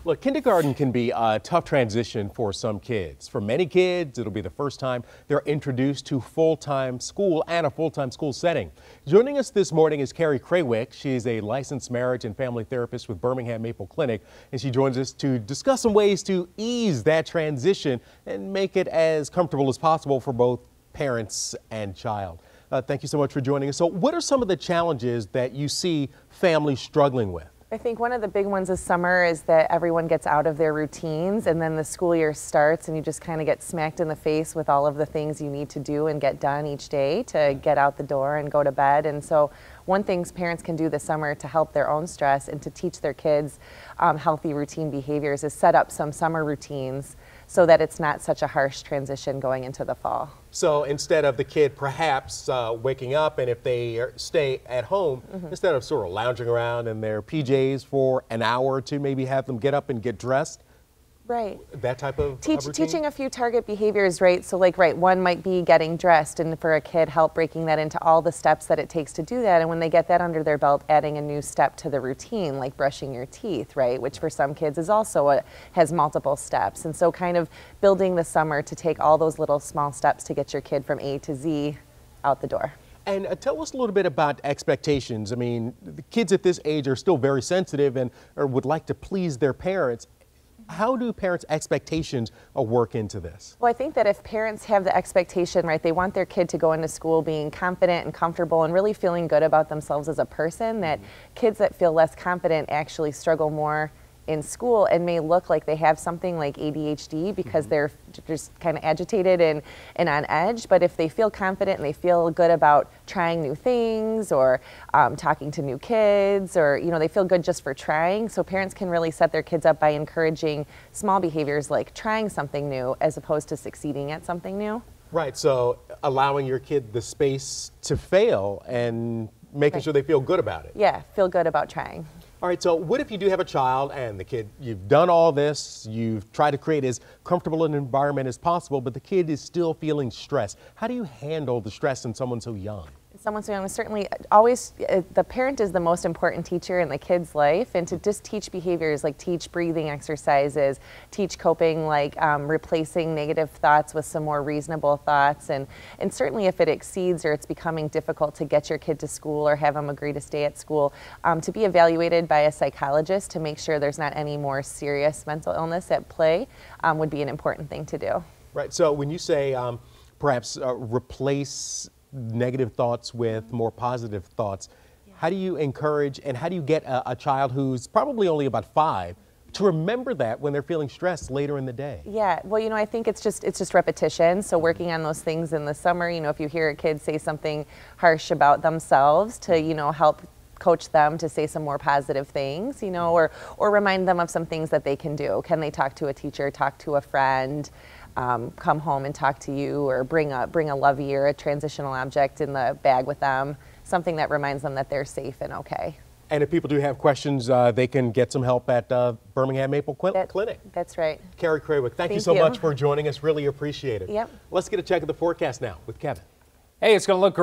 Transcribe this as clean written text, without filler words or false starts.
Look, kindergarten can be a tough transition for some kids. For many kids, it'll be the first time they're introduced to full-time school and a full-time school setting. Joining us this morning is Carrie Craywick. She's a licensed marriage and family therapist with Birmingham Maple Clinic, and she joins us to discuss some ways to ease that transition and make it as comfortable as possible for both parents and child. Thank you so much for joining us. So what are some of the challenges that you see families struggling with? I think one of the big ones this summer is that everyone gets out of their routines and then the school year starts and you just kind of get smacked in the face with all of the things you need to do and get done each day to get out the door and go to bed. And so one thing parents can do this summer to help their own stress and to teach their kids healthy routine behaviors is set up some summer routines so that it's not such a harsh transition going into the fall. So instead of the kid perhaps waking up, and if they stay at home, instead of sort of lounging around in their PJs for an hour or two, maybe have them get up and get dressed? Right. That type of routine? Teaching a few target behaviors, right? So like, one might be getting dressed, and for a kid, help breaking that into all the steps that it takes to do that. And when they get that under their belt, adding a new step to the routine, like brushing your teeth, right? Which for some kids is also has multiple steps. And so kind of building the summer to take all those little small steps to get your kid from A to Z out the door. And tell us a little bit about expectations. I mean, the kids at this age are still very sensitive and or would like to please their parents. How do parents' expectations work into this? Well, I think that if parents have the expectation, right, they want their kid to go into school being confident and comfortable and really feeling good about themselves as a person, that kids that feel less confident actually struggle more in school and may look like they have something like ADHD because they're just kind of agitated and on edge. But if they feel confident and they feel good about trying new things or talking to new kids, or they feel good just for trying. So parents can really set their kids up by encouraging small behaviors like trying something new as opposed to succeeding at something new. Right, so allowing your kid the space to fail and making sure they feel good about it. Yeah, feel good about trying. All right, so what if you do have a child and the kid, you've done all this, you've tried to create as comfortable an environment as possible, but the kid is still feeling stressed? How do you handle the stress in someone so young? Someone so young is certainly always, the parent is the most important teacher in the kid's life, and to just teach behaviors like teach breathing exercises, teach coping like replacing negative thoughts with some more reasonable thoughts, and certainly if it exceeds or it's becoming difficult to get your kid to school or have them agree to stay at school, to be evaluated by a psychologist to make sure there's not any more serious mental illness at play would be an important thing to do. Right, so when you say perhaps replace negative thoughts with more positive thoughts, how do you encourage and how do you get a child who's probably only about 5 to remember that when they're feeling stressed later in the day? Yeah, well, I think it's just repetition. So working on those things in the summer, if you hear a kid say something harsh about themselves, to help coach them to say some more positive things, or remind them of some things that they can do. Can they talk to a teacher, talk to a friend, come home and talk to you, or bring a lovey or a transitional object in the bag with them, something that reminds them that they're safe and okay. And if people do have questions, they can get some help at Birmingham Maple Clinic. That's right. Carrie Craywick, thank you so much for joining us. Really appreciate it. Yep. Let's get a check of the forecast now with Kevin. Hey, it's going to look great.